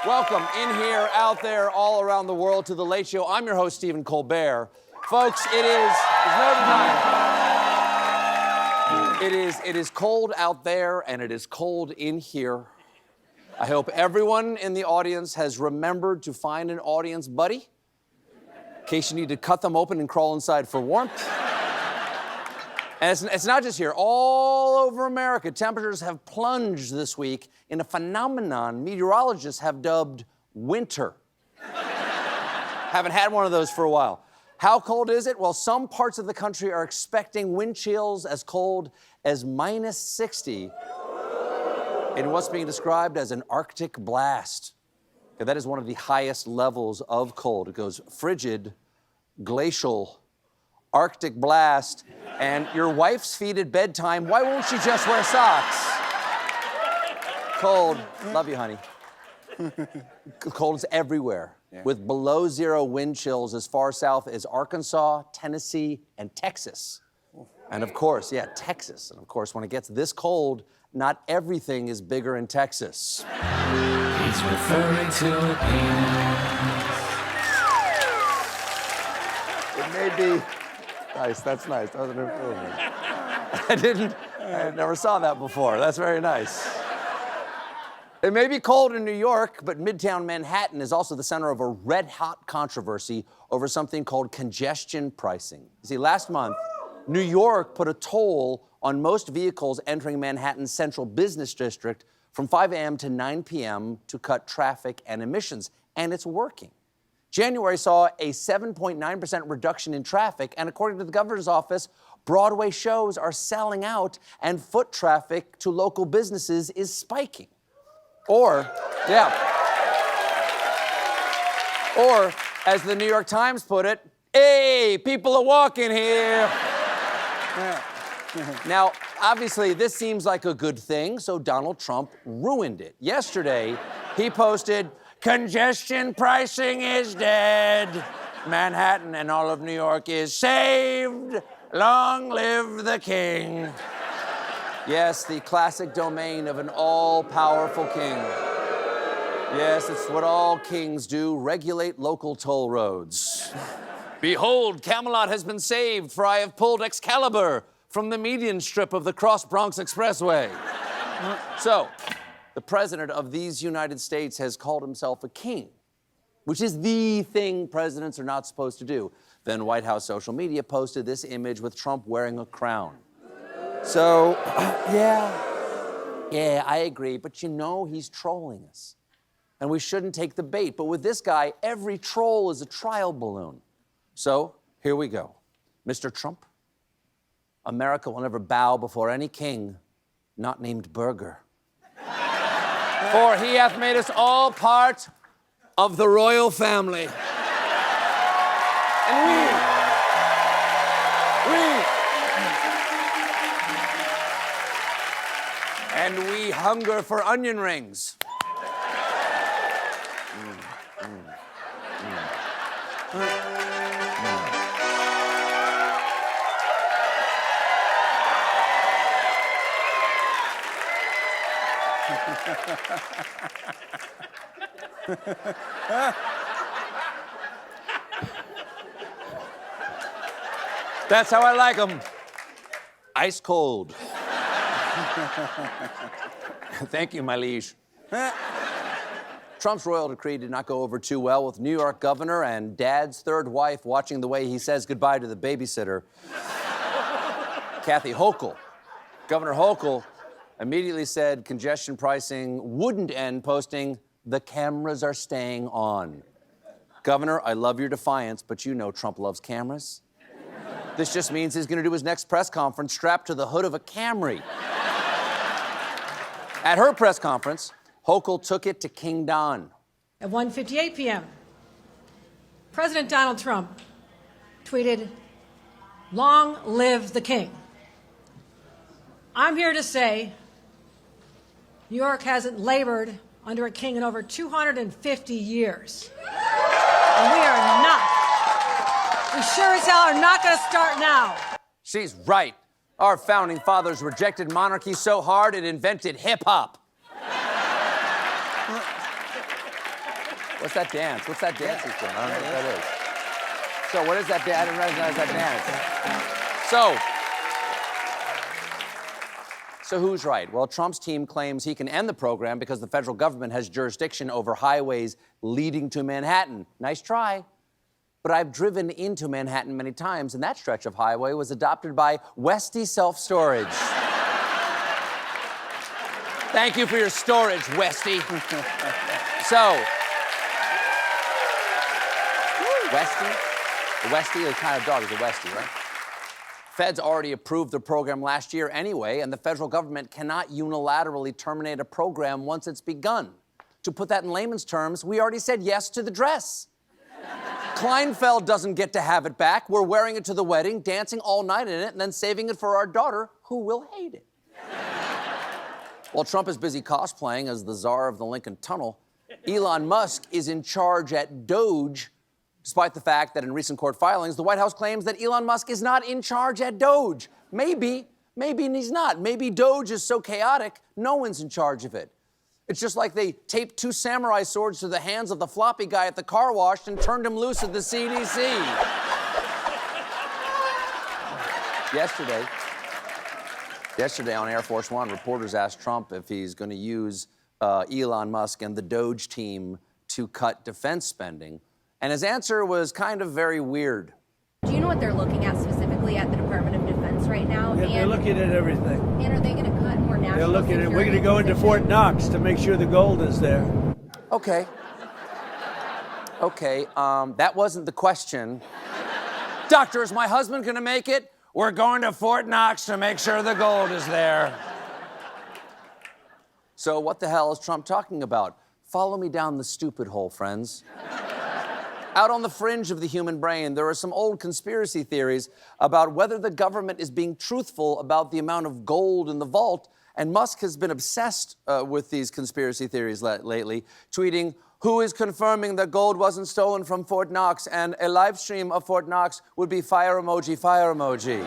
Welcome in here, out there, all around the world to The Late Show. I'm your host, Stephen Colbert. Folks, there's no denying. It is cold out there, and it is cold in here. I hope everyone in the audience has remembered to find an audience buddy in case you need to cut them open and crawl inside for warmth. And it's not just here. All over America, temperatures have plunged this week in a phenomenon meteorologists have dubbed winter. Haven't had one of those for a while. How cold is it? Well, some parts of the country are expecting wind chills as cold as minus 60 in what's being described as an Arctic blast. Okay, that is one of the highest levels of cold. It goes frigid, glacial, Arctic blast, and your wife's feet at bedtime. Why won't she just wear socks? Cold. Love you, honey. Cold is everywhere, with below zero wind chills as far south as Arkansas, Tennessee, and Texas. And of course, Texas. And of course, when it gets this cold, not everything is bigger in Texas. He's referring to a penis. It may be... Nice, that's nice. That was an improvement. I never saw that before. That's very nice. It may be cold in New York, but Midtown Manhattan is also the center of a red-hot controversy over something called congestion pricing. You see, last month, New York put a toll on most vehicles entering Manhattan's central business district from 5 a.m. to 9 p.m. to cut traffic and emissions, and it's working. January saw a 7.9% reduction in traffic, and according to the governor's office, Broadway shows are selling out and foot traffic to local businesses is spiking. Or, as the New York Times put it, hey, people are walking here. Now, obviously, this seems like a good thing, so Donald Trump ruined it. Yesterday, he posted, "Congestion pricing is dead. Manhattan and all of New York is saved. Long live the king." Yes, the classic domain of an all-powerful king. Yes, it's what all kings do, regulate local toll roads. Behold, Camelot has been saved, for I have pulled Excalibur from the median strip of the Cross Bronx Expressway. So, the president of these United States has called himself a king, which is the thing presidents are not supposed to do. Then White House social media posted this image with Trump wearing a crown. So, I agree, but you know he's trolling us. And we shouldn't take the bait. But with this guy, every troll is a trial balloon. So, here we go. Mr. Trump, America will never bow before any king not named Burger. For he hath made us all part of the royal family. And we hunger for onion rings. That's how I like them. Ice cold. Thank you, my liege. Trump's royal decree did not go over too well with New York governor and dad's third wife watching the way he says goodbye to the babysitter, Kathy Hochul. Governor Hochul immediately said congestion pricing wouldn't end, posting, "The cameras are staying on." Governor, I love your defiance, but you know Trump loves cameras. This just means he's gonna do his next press conference strapped to the hood of a Camry. At her press conference, Hochul took it to King Don. At 1:58 p.m., President Donald Trump tweeted, "Long live the king." I'm here to say New York hasn't labored under a king in over 250 years. And we sure as hell are not going to start now. She's right. Our founding fathers rejected monarchy so hard it invented hip-hop. What's that dance? What's that dance he's doing? I don't know what that is. So what is that dance? I didn't recognize that dance. So who's right? Well, Trump's team claims he can end the program because the federal government has jurisdiction over highways leading to Manhattan. Nice try. But I've driven into Manhattan many times, and that stretch of highway was adopted by Westy Self-Storage. Thank you for your storage, Westy. So, Westy, the kind of dog is a Westie, right? Feds already approved the program last year anyway, and the federal government cannot unilaterally terminate a program once it's begun. To put that in layman's terms, we already said yes to the dress. Kleinfeld doesn't get to have it back. We're wearing it to the wedding, dancing all night in it, and then saving it for our daughter, who will hate it. While Trump is busy cosplaying as the czar of the Lincoln Tunnel, Elon Musk is in charge at Doge, despite the fact that in recent court filings, the White House claims that Elon Musk is not in charge at Doge. Maybe he's not. Maybe Doge is so chaotic, no one's in charge of it. It's just like they taped 2 samurai swords to the hands of the floppy guy at the car wash and turned him loose at the CDC. Yesterday on Air Force One, reporters asked Trump if he's going to use Elon Musk and the Doge team to cut defense spending. And his answer was kind of very weird. Do you know what they're looking at specifically at the Department of Defense right now? Yeah, they're looking at everything. And are they going to cut more national They're looking at. We're going to security go into Fort Knox to make sure the gold is there. Okay, that wasn't the question. Doctor, is my husband going to make it? We're going to Fort Knox to make sure the gold is there. So what the hell is Trump talking about? Follow me down the stupid hole, friends. Out on the fringe of the human brain, there are some old conspiracy theories about whether the government is being truthful about the amount of gold in the vault, and Musk has been obsessed with these conspiracy theories lately, tweeting, "Who is confirming that gold wasn't stolen from Fort Knox, and a live stream of Fort Knox would be fire emoji, fire emoji."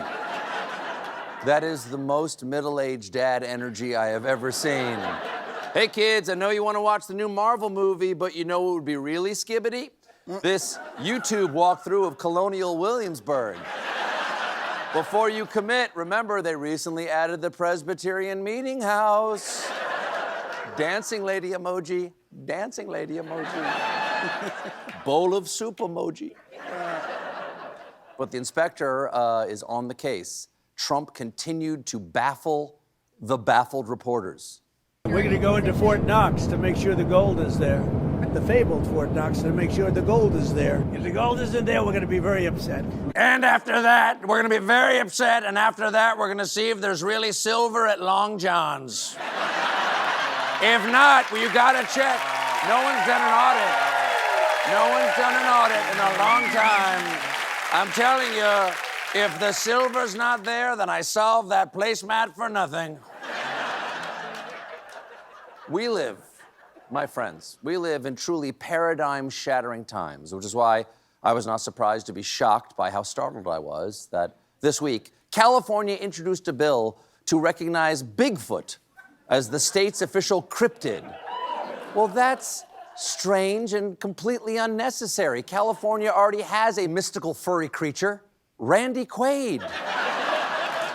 That is the most middle-aged dad energy I have ever seen. Hey kids, I know you want to watch the new Marvel movie, but you know what would be really skibbity? This YouTube walkthrough of Colonial Williamsburg. Before you commit, remember they recently added the Presbyterian Meeting House. Dancing lady emoji, dancing lady emoji. Bowl of soup emoji. But the inspector is on the case. Trump continued to baffle the baffled reporters. We're going to go into Fort Knox to make sure the gold is there. The fabled Fort Knox to make sure the gold is there. If the gold isn't there, we're going to be very upset. And after that, we're going to be very upset, and after that, we're going to see if there's really silver at Long John's. If not, well, you got to check. No one's done an audit. No one's done an audit in a long time. I'm telling you, if the silver's not there, then I solved that placemat for nothing. We live, my friends, we live in truly paradigm-shattering times, which is why I was not surprised to be shocked by how startled I was that this week, California introduced a bill to recognize Bigfoot as the state's official cryptid. Well, that's strange and completely unnecessary. California already has a mystical furry creature, Randy Quaid.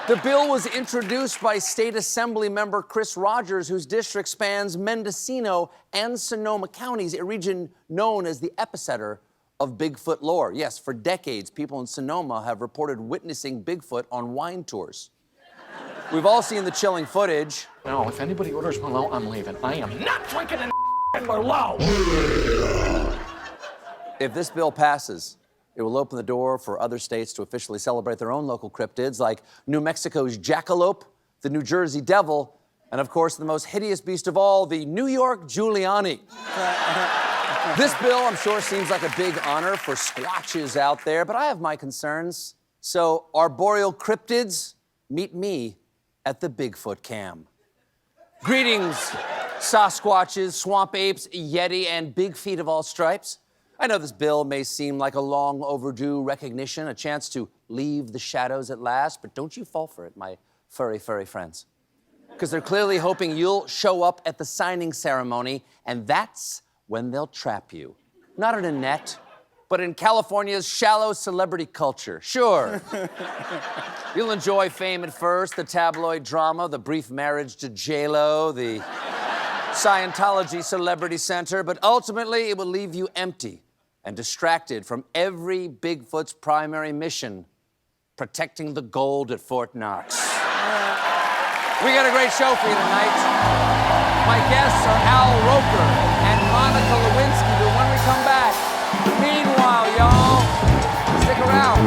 The bill was introduced by State Assembly member Chris Rogers, whose district spans Mendocino and Sonoma counties, a region known as the epicenter of Bigfoot lore. Yes, for decades, people in Sonoma have reported witnessing Bigfoot on wine tours. We've all seen the chilling footage. No, if anybody orders Merlot, I'm leaving. I am not drinking an Merlot. If this bill passes, it will open the door for other states to officially celebrate their own local cryptids, like New Mexico's jackalope, the New Jersey devil, and of course, the most hideous beast of all, the New York Giuliani. This bill, I'm sure, seems like a big honor for squatches out there, but I have my concerns. So, arboreal cryptids, meet me at the Bigfoot cam. Greetings, Sasquatches, swamp apes, yeti, and big feet of all stripes. I know this bill may seem like a long overdue recognition, a chance to leave the shadows at last, but don't you fall for it, my furry friends. Because they're clearly hoping you'll show up at the signing ceremony, and that's when they'll trap you. Not in a net, but in California's shallow celebrity culture. Sure. You'll enjoy fame at first, the tabloid drama, the brief marriage to J-Lo, the Scientology Celebrity Center, but ultimately it will leave you empty and distracted from every Bigfoot's primary mission, protecting the gold at Fort Knox. We got a great show for you tonight. My guests are Al Roker and Monica Lewinsky, but when we come back, meanwhile, y'all, stick around.